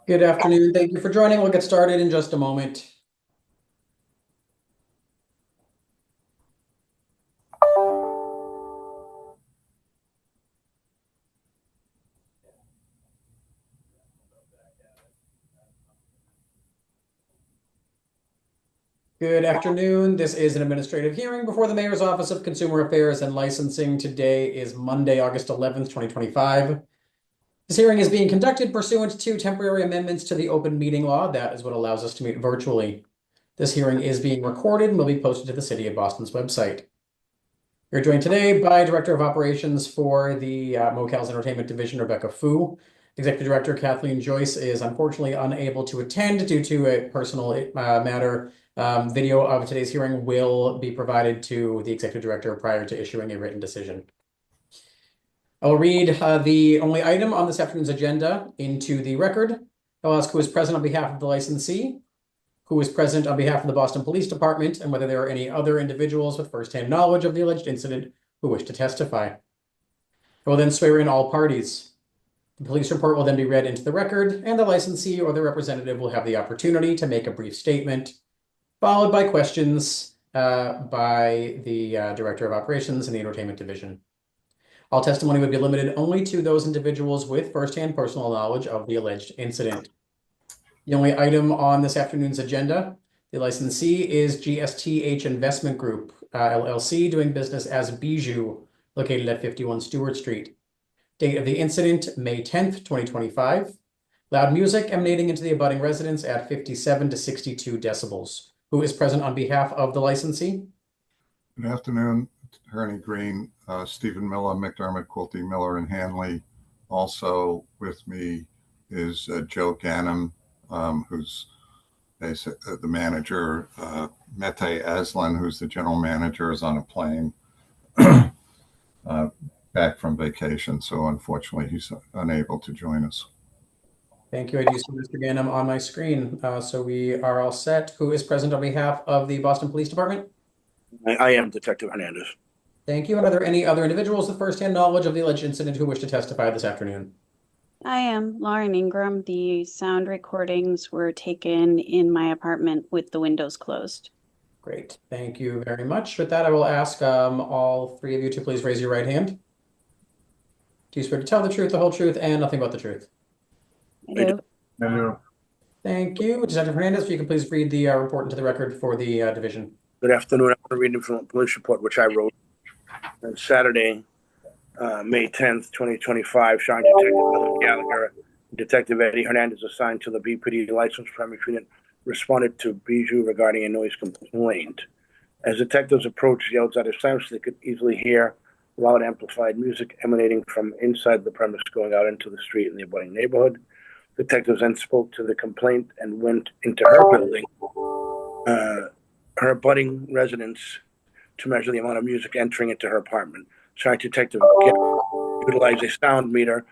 Good afternoon. Thank you for joining. We'll get started in just a moment. Good afternoon. This is an administrative hearing before the Mayor's Office of Consumer Affairs and Licensing. Today is Monday, August 11th, 2025. This hearing is being conducted pursuant to temporary amendments to the open meeting law. That is what allows us to meet virtually. This hearing is being recorded and will be posted to the City of Boston's website. We're joined today by Director of Operations for the Mocal's Entertainment Division, Rebecca Fu. Executive Director Kathleen Joyce is unfortunately unable to attend due to a personal matter. Video of today's hearing will be provided to the Executive Director prior to issuing a written decision. I'll read the only item on this afternoon's agenda into the record. I'll ask who is present on behalf of the licensee, who is present on behalf of the Boston Police Department, and whether there are any other individuals with firsthand knowledge of the alleged incident who wish to testify. I will then swear in all parties. The police report will then be read into the record, and the licensee or the representative will have the opportunity to make a brief statement, followed by questions by the Director of Operations in the Entertainment Division. All testimony would be limited only to those individuals with firsthand personal knowledge of the alleged incident. The only item on this afternoon's agenda, the licensee is GSTH Investment Group, LLC, doing business as Bijou, located at 51 Stewart Street. Date of the incident, May 10th, 2025. Loud music emanating into the abutting residence at 57 to 62 decibels. Who is present on behalf of the licensee? Good afternoon, Attorney Green, Stephen Miller, McDermott, Quilty, Miller, and Hanley. Also with me is Joe Ganem, who's the manager. Mete Aslan, who's the general manager, is on a plane back from vacation, so unfortunately he's unable to join us. Thank you. I do see Mr. Ganem on my screen, so we are all set. Who is present on behalf of the Boston Police Department? I am Detective Hernandez. Thank you. And are there any other individuals with firsthand knowledge of the alleged incident who wish to testify this afternoon? I am Lauren Ingram. The sound recordings were taken in my apartment with the windows closed. Great. Thank you very much. With that, I will ask all three of you to please raise your right hand. Do you swear to tell the truth, the whole truth, and nothing but the truth? I do. I do. Thank you. Detective Hernandez, if you can please read the report into the record for the division. Good afternoon. I'm reading from a police report, which I wrote on Saturday, May 10th, 2025. Sergeant Detective Philip Gallagher and Detective Eddie Hernandez, assigned to the BPD License Primary Unit, responded to Bijou regarding a noise complaint. As detectives approached the outside of sound, they could easily hear loud amplified music emanating from inside the premise going out into the street in the abutting neighborhood. Detectives then spoke to the complaint and went into her building, her abutting residence, to measure the amount of music entering into her apartment. Sergeant Detective utilized a sound meter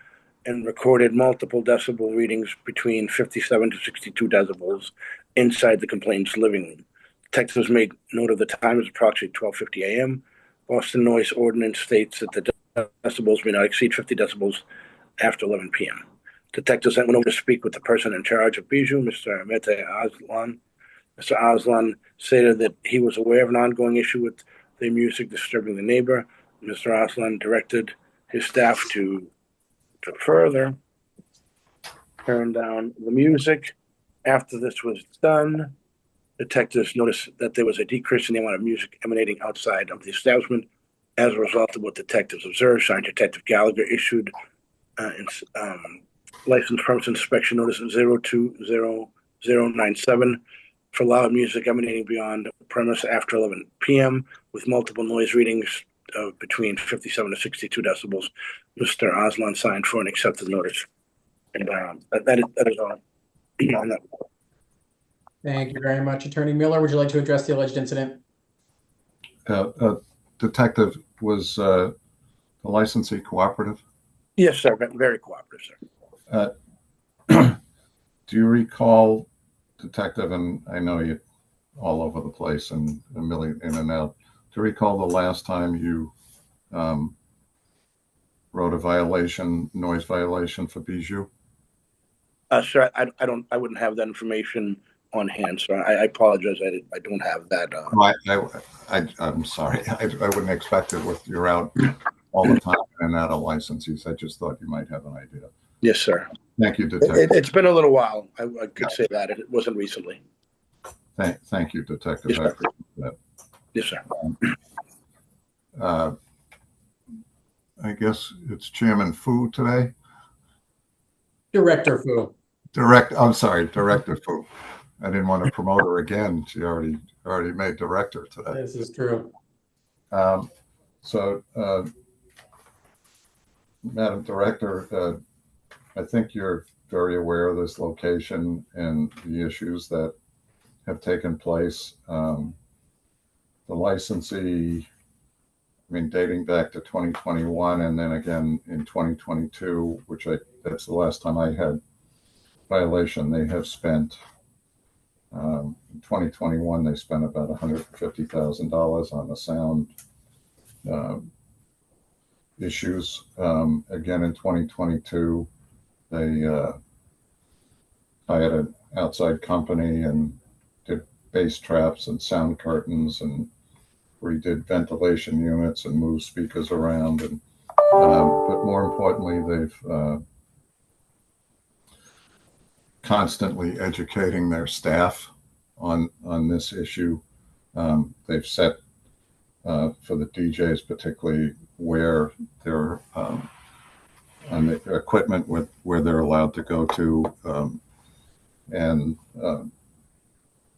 and recorded multiple decibel readings between 57 to 62 decibels inside the complainant's living room. Detectives made note of the time as approximately 12:50 a.m. Boston Noise Ordinance states that the decibels may not exceed 50 decibels after 11 p.m. Detectives then went over to speak with the person in charge of Bijou, Mr. Mete Aslan. Mr. Aslan stated that he was aware of an ongoing issue with the music disturbing the neighbor. Mr. Aslan directed his staff to further turn down the music. After this was done, detectives noticed that there was a decrease in the amount of music emanating outside of the establishment. As a result of what detectives observed, Sergeant Detective Gallagher issued license premise inspection notice 020097 for loud music emanating beyond the premise after 11 p.m. with multiple noise readings of between 57 to 62 decibels. Mr. Aslan signed for and accepted the notice. And that is all on that. Thank you very much. Attorney Miller, would you like to address the alleged incident? Detective, was the licensee cooperative? Yes, sir. Very cooperative, sir. Do you recall, Detective, and I know you're all over the place and a million in and out, do you recall the last time you wrote a noise violation for Bijou? Sir, I wouldn't have that information on hand, sir. I apologize. I don't have that. I'm sorry. I wouldn't expect it with you're out all the time and out of licenses. I just thought you might have an idea. Yes, sir. Thank you, Detective. It's been a little while. I could say that. It wasn't recently. Thank you, Detective. Yes, I sir. appreciate that. Yes, sir. I guess it's Chairman Fu today. Director Fu. I'm sorry, Director Fu. I didn't want to promote her again. She already made director today. This is true. So, Madam Director, I think you're very aware of this location and the issues that have taken place. The licensee, I mean, dating back to 2021 and then again in 2022, that's the last time I had violation, they have spent, in 2021, they spent about $150,000 on the sound issues. Again, in 2022, they hired an outside company and did bass traps and sound curtains and redid ventilation units and moved speakers around. And but more importantly, they've constantly educating their staff on this issue. They've set for the DJs, particularly where they're on the equipment where they're allowed to go to, and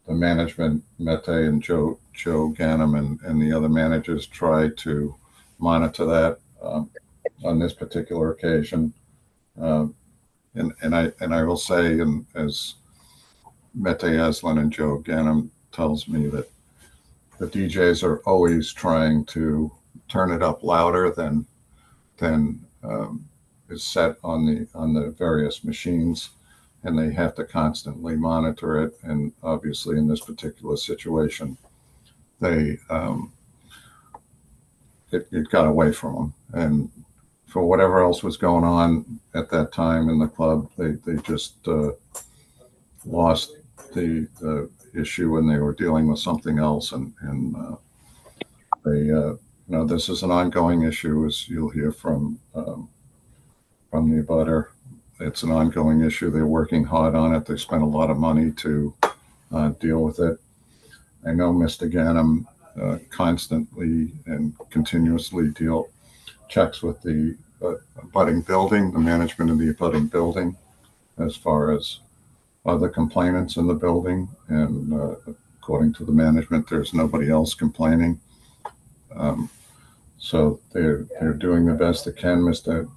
the management, Mete and Joe Ganem and the other managers try to monitor that on this particular occasion. And I will say, and as Mete Aslan and Joe Ganem tells me, that the DJs are always trying to turn it up louder than is set on the various machines, and they have to constantly monitor it. And obviously, in this particular situation, they it got away from them, and for whatever else was going on at that time in the club, they just lost the issue, and they were dealing with something else, and they this is an ongoing issue, as you'll hear from the abutter. It's an ongoing issue. They're working hard on it. They spent a lot of money to deal with it. I know Mr. Ganem constantly and continuously checks with the abutting building, the management of the abutting building, as far as other complainants in the building. And according to the management, there's nobody else complaining. So they're doing the best they can. Mr.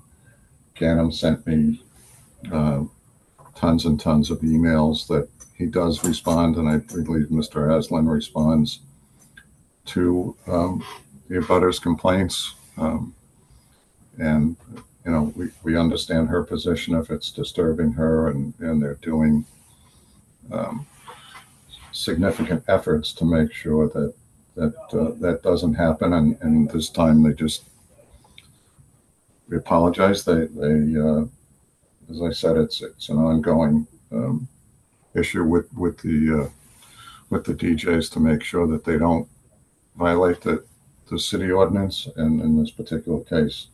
Ganem sent me tons and tons of emails that he does respond, and I believe Mr. Aslan responds to the abutters' complaints. And we understand her position if it's disturbing her, and they're doing significant efforts to make sure that doesn't happen. And this time we apologize. They as I said, it's an ongoing issue with the DJs to make sure that they don't violate the city ordinance. And in this particular case,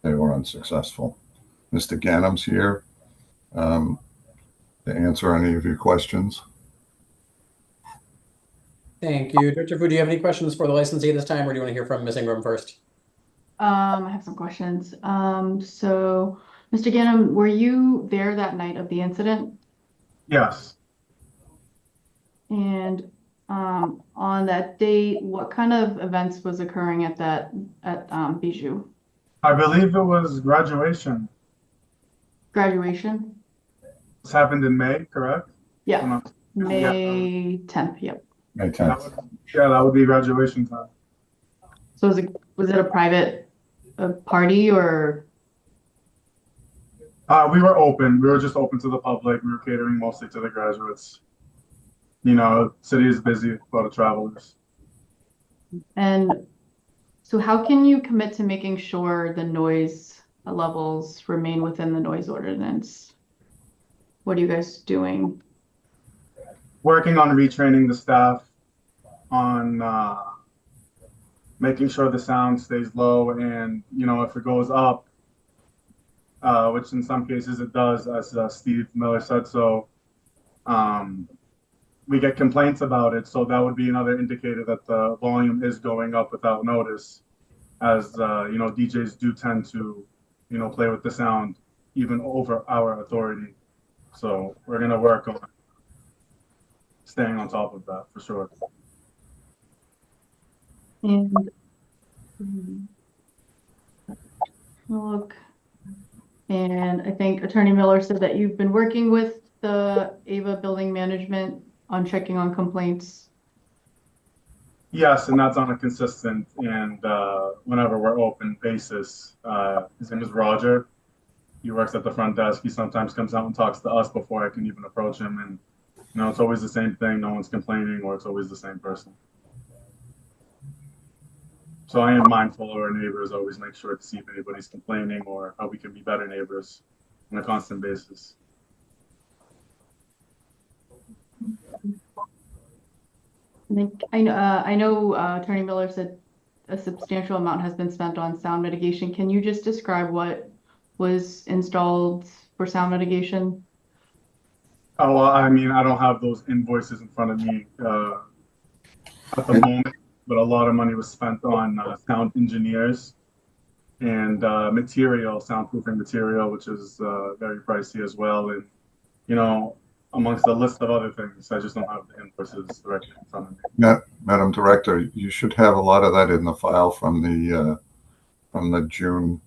they were unsuccessful. Mr. Ganem's here to answer any of your questions. Thank you. Director Fu, do you have any questions for the licensee this time, or do you want to hear from Ms. Ingram first? I have some questions. So, Mr. Ganem, were you there that night of the incident? Yes. And on that date, what kind of events was occurring at Bijou? I believe it was graduation. Graduation? This happened in May, correct? Yeah, May 10th. Yep. May 10th. That would be graduation time. So was it a private party, or? We were open. We were just open to the public. We were catering mostly to the graduates. City is busy with a lot of travelers. And so how can you commit to making sure the noise levels remain within the noise ordinance? What are you guys doing? Working on retraining the staff on making sure the sound stays low, and if it goes up, which in some cases it does, as Steve Miller said so. We get complaints about it, so that would be another indicator that the volume is going up without notice, as DJs do tend to play with the sound even over our authority. So we're going to work on staying on top of that for sure. And look, and I think Attorney Miller said that you've been working with the Ava Building Management on checking on complaints. Yes, and that's on a consistent and whenever we're open basis. His name is Roger. He works at the front desk. He sometimes comes out and talks to us before I can even approach him. And it's always the same thing. No one's complaining, or it's always the same person. So I am mindful of our neighbors. Always make sure to see if anybody's complaining or how we can be better neighbors on a constant basis. I know Attorney Miller said a substantial amount has been spent on sound mitigation. Can you just describe what was installed for sound mitigation? Oh, well, I mean, I don't have those invoices in front of me at the moment, but a lot of money was spent on sound engineers and soundproofing material, which is very pricey as well. And, amongst a list of other things, I just don't have the invoices directly in front of me. Madam Director, you should have a lot of that in the file from the June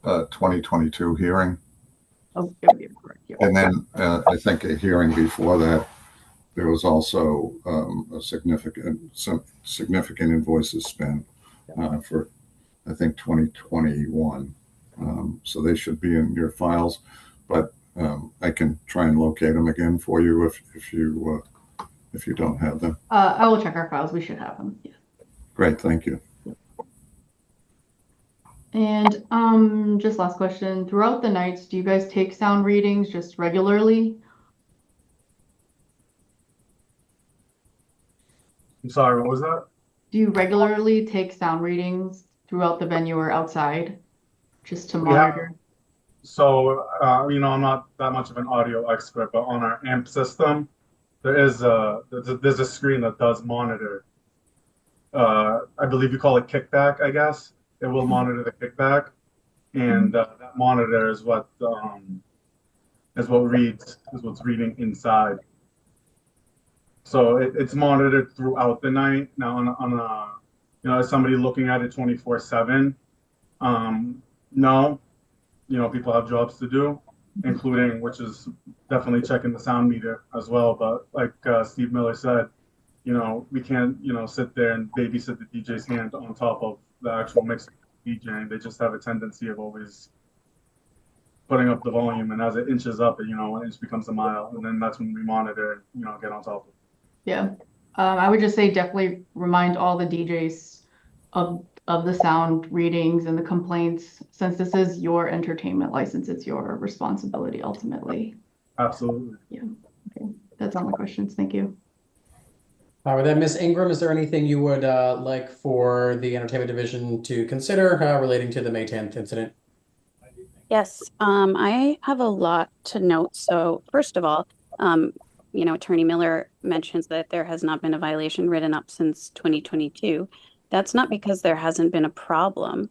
2022 hearing. Oh, yeah, correct. Yeah. And then I think a hearing before that, there was also some significant invoices spent for, I think, 2021. So they should be in your files, but I can try and locate them again for you if you don't have them. I will check our files. We should have them. Yeah. Great, thank you. And just last question. Throughout the nights, do you guys take sound readings just regularly? I'm sorry, what was that? Do you regularly take sound readings throughout the venue or outside just to We have- monitor? So, I'm not that much of an audio expert, but on our amp system, there's a screen that does monitor. I believe you call it kickback, I guess. It will monitor the kickback, and that monitor is what's reading inside. So it's monitored throughout the night. Now, is somebody looking at it 24/7? No. People have jobs to do, including, which is definitely checking the sound meter as well. But like Steve Miller said, we can't, sit there and babysit the DJ's hand on top of the actual mixing DJing. They just have a tendency of always putting up the volume, and as it inches up, an inch becomes a mile, and then that's when we monitor and, get on top of it. Yeah. I would just say definitely remind all the DJs of the sound readings and the complaints, since this is your entertainment license, it's your responsibility ultimately. Absolutely. Yeah. Okay. That's all my questions. Thank you. With that, Ms. Ingram, is there anything you would like for the entertainment division to consider relating to the May 10th incident? Yes, I have a lot to note. So first of all, Attorney Miller mentions that there has not been a violation written up since 2022. That's not because there hasn't been a problem.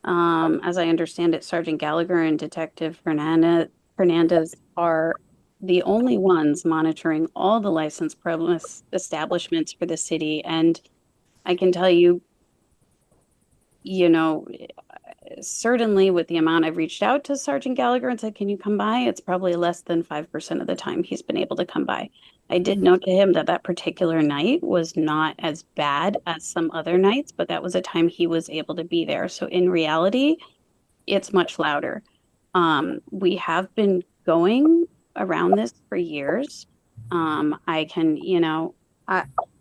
As I understand it, Sergeant Gallagher and Detective Fernandez are the only ones monitoring all the licensed premise establishments for the city. And I can tell you, certainly with the amount I've reached out to Sergeant Gallagher and said, can you come by? It's probably less than 5% of the time he's been able to come by. I did note to him that particular night was not as bad as some other nights, but that was a time he was able to be there. So in reality, it's much louder. We have been going around this for years. I can,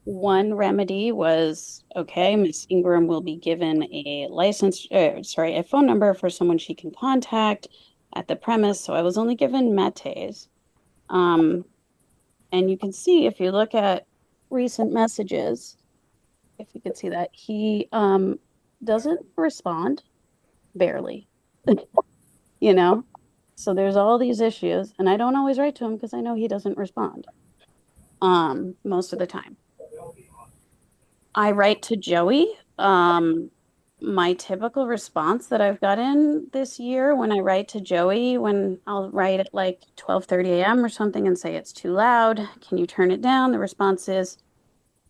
one remedy was, okay, Miss Ingram will be given a phone number for someone she can contact. at the premise, so I was only given Mete's. And you can see if you look at recent messages, if you could see that, he doesn't respond, barely, you know? So there's all these issues, and I don't always write to him because I know he doesn't respond most of the time. I write to Joey. My typical response that I've gotten this year when I write to Joey, when I'll write at like 12:30 a.m. or something and say it's too loud, can you turn it down? The response is,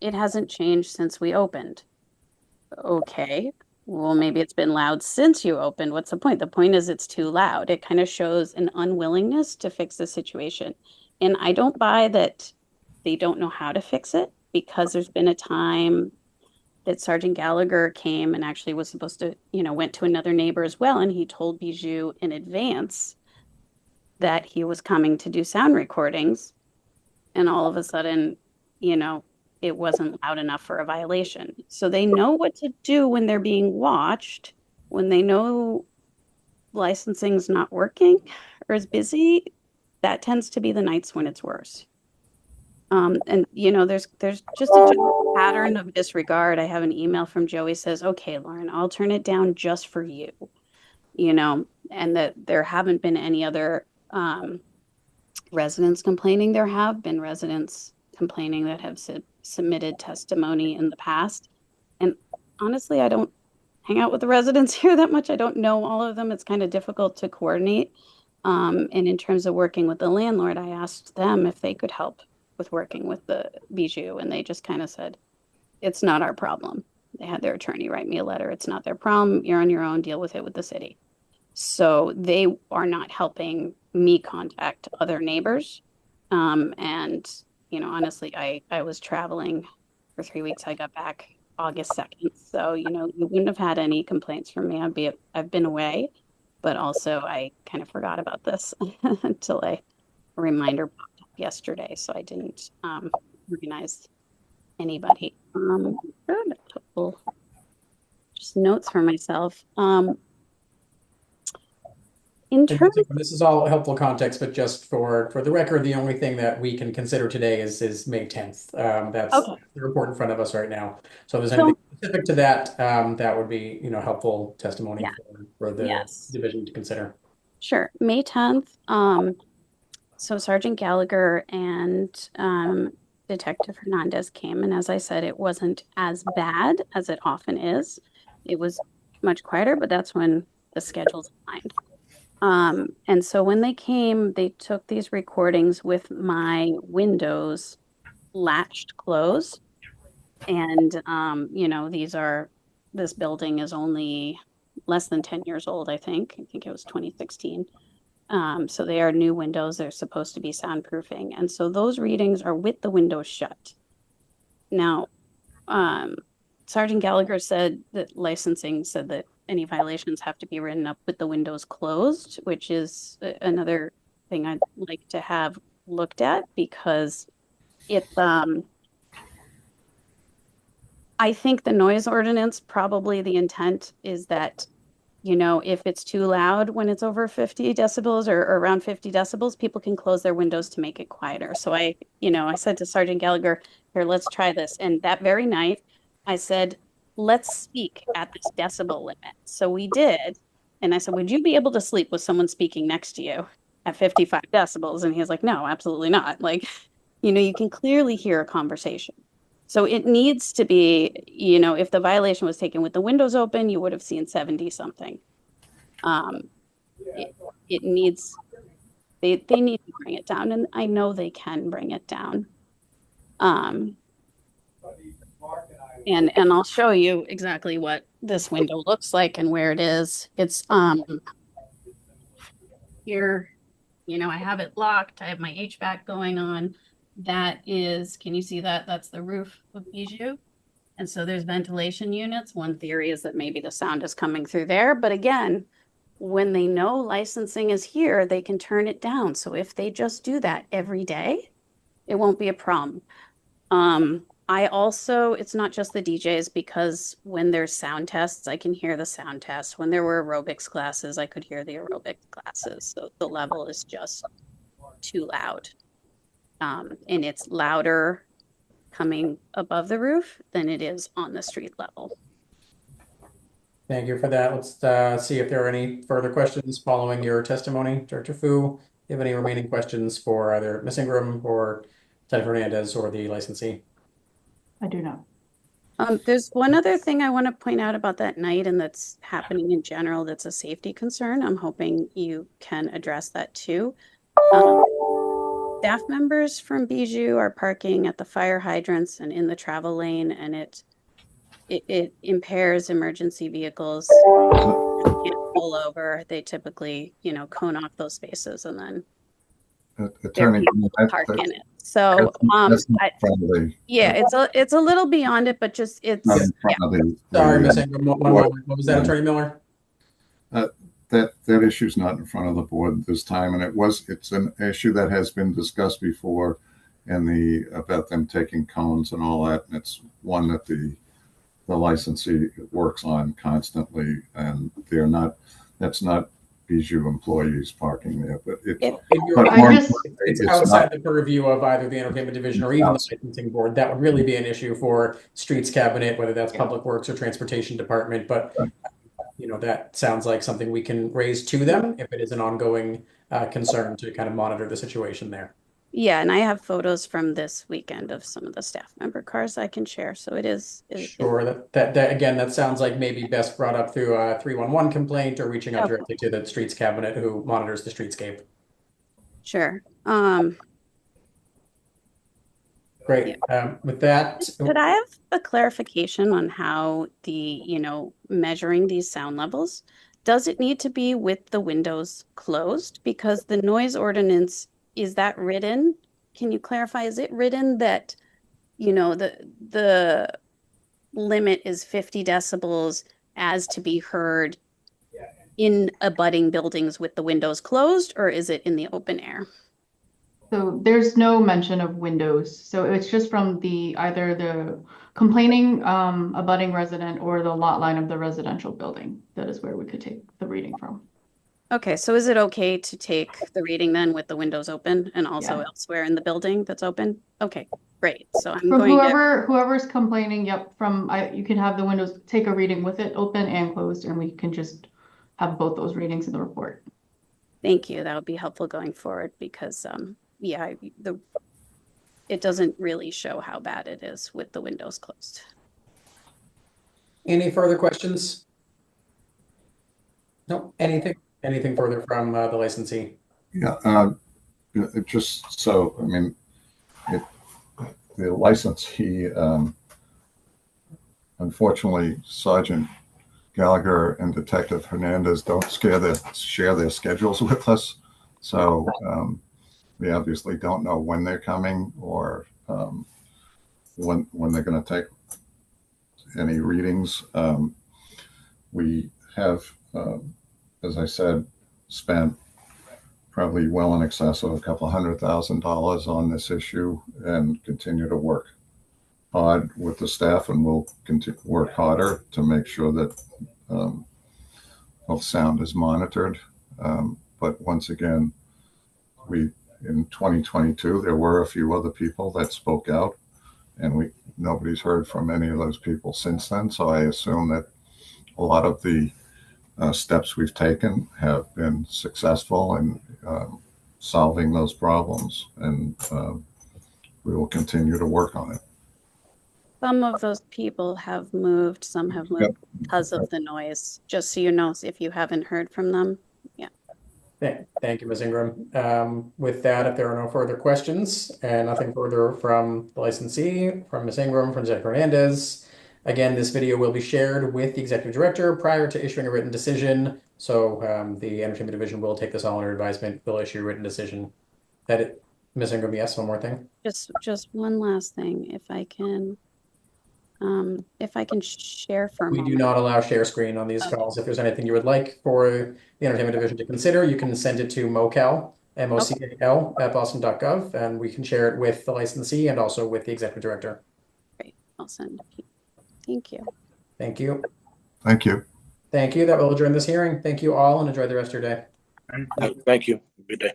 it hasn't changed since we opened. Okay, well, maybe it's been loud since you opened. What's the point? The point is it's too loud. It kind of shows an unwillingness to fix the situation. And I don't buy that they don't know how to fix it, because there's been a time that Sergeant Gallagher came and actually was supposed to, went to another neighbor as well. And he told Bijou in advance that he was coming to do sound recordings. And all of a sudden, it wasn't loud enough for a violation. So they know what to do when they're being watched, when they know licensing's not working or is busy. That tends to be the nights when it's worse. And there's just a general pattern of disregard. I have an email from Joey says, okay, Lauren, I'll turn it down just for you, and that there haven't been any other residents complaining. There have been residents complaining that have submitted testimony in the past. And honestly, I don't hang out with the residents here that much. I don't know all of them. It's kind of difficult to coordinate. And in terms of working with the landlord, I asked them if they could help with working with the Bijou, and they just kind of said, it's not our problem. They had their attorney write me a letter. It's not their problem. You're on your own. Deal with it with the city. So they are not helping me contact other neighbors. And honestly, I was traveling for 3 weeks. I got back August 2nd. So, you wouldn't have had any complaints from me. I've been away, but also I kind of forgot about this until a reminder popped up yesterday. So I didn't organize anybody. Good. A couple just notes for myself. In terms This is all helpful context, but just for the record, the only thing that we can consider today is May 10th. That's Okay. the report in front of us right now. So if there's anything specific to that, that would be, helpful testimony Yeah. for the Yes. division to consider. Sure. May 10th. So Sergeant Gallagher and Detective Hernandez came, and as I said, it wasn't as bad as it often is. It was much quieter, but that's when the schedule's aligned. And so when they came, they took these recordings with my windows latched closed. And, this building is only less than 10 years old, I think. I think it was 2016. So they are new windows. They're supposed to be soundproofing. And so those readings are with the windows shut. Now, Sergeant Gallagher said that licensing said that any violations have to be written up with the windows closed, which is another thing I'd like to have looked at, because I think the noise ordinance, probably the intent is that, if it's too loud when it's over 50 decibels or around 50 decibels, people can close their windows to make it quieter. So I said to Sergeant Gallagher, here, let's try this. And that very night, I said, let's speak at this decibel limit. So we did. And I said, would you be able to sleep with someone speaking next to you at 55 decibels? And he was like, no, absolutely not. Like, you can clearly hear a conversation. So it needs to be, if the violation was taken with the windows open, you would have seen 70 something. It needs, they need to bring it down, and I know they can bring it down. And I'll show you exactly what this window looks like and where it is. It's here, I have it locked. I have my HVAC going on. That is, can you see that? That's the roof of Bijou. And so there's ventilation units. One theory is that maybe the sound is coming through there. But again, when they know licensing is here, they can turn it down. So if they just do that every day, it won't be a problem. I also, it's not just the DJs because when there's sound tests, I can hear the sound tests. When there were aerobics classes, I could hear the aerobics classes. So the level is just too loud. And it's louder coming above the roof than it is on the street level. Thank you for that. Let's see if there are any further questions following your testimony. Director Fu, do you have any remaining questions for either Ms. Ingram or Lieutenant Hernandez or the licensee? I do not. There's one other thing I want to point out about that night and that's happening in general that's a safety concern. I'm hoping you can address that too. Staff members from Bijou are parking at the fire hydrants and in the travel lane, and it impairs emergency vehicles. They can't pull over. They typically, cone off those spaces and then Attorney, park in it. So, that's not friendly. it's a little beyond it, but just it's Not in front of the- Sorry, Ms. Ingram, one moment. What was that, Attorney Miller? That issue's not in front of the board this time, and it's an issue that has been discussed before about them taking cones and all that, and it's one that the licensee works on constantly, and that's not Bijou employees parking there, but It's outside the purview of either the entertainment division or even the licensing board. That would really be an issue for streets cabinet, whether that's public works or transportation department, but that sounds like something we can raise to them if it is an ongoing concern to kind of monitor the situation there. Yeah, and I have photos from this weekend of some of the staff member cars I can share. So it is. Sure. That again, that sounds like maybe best brought up through a 311 complaint or reaching out directly to the streets cabinet who monitors the streetscape. Sure. Great. With that, Could I have a clarification on how measuring these sound levels? Does it need to be with the windows closed? Because the noise ordinance, is that written? Can you clarify? Is it written that, the limit is 50 decibels as to be heard in abutting buildings with the windows closed, or is it in the open air? So there's no mention of windows. So it's just from either the complaining abutting resident or the lot line of the residential building. That is where we could take the reading from. Okay, so is it okay to take the reading then with the windows open and also elsewhere in the building that's open? Okay, great. So I'm From going whoever's complaining, you can have the windows, take a reading with it open and closed, and we can just have both those readings in the report. Thank you. That would be helpful going forward because it doesn't really show how bad it is with the windows closed. any further questions? No, anything further from the licensee? Yeah, just so, the licensee, unfortunately, Sergeant Gallagher and Detective Hernandez don't share their schedules with us. So we obviously don't know when they're coming or when they're going to take any readings. We have, as I said, spent probably well in excess of $200,000 on this issue and continue to work hard with the staff, and we'll continue to work harder to make sure that health sound is monitored. But once again, in 2022, there were a few other people that spoke out, and nobody's heard from any of those people since then. So I assume that a lot of the steps we've taken have been successful in solving those problems, and we will continue to work on it. Some of those people have moved, some have moved because of the noise, just so you know, if you haven't heard from them. Yeah. Thank you, Ms. Ingram. With that, if there are no further questions and nothing further from the licensee, from Ms. Ingram, from Jennifer Hernandez, again, this video will be shared with the executive director prior to issuing a written decision. So the entertainment division will take this all under advisement. Will issue a written decision. Ms. Ingram, yes, one more thing. Just one last thing, if I can share for a moment. We do not allow share screen on these calls. If there's anything you would like for the entertainment division to consider, you can send it to mocal, MOCAL, at boston.gov, and we can share it with the licensee and also with the executive director. I'll send. Thank you. Thank you. Thank you. Thank you. That will adjourn this hearing. Thank you all and enjoy the rest of your day. Thank you. Thank you. Good day.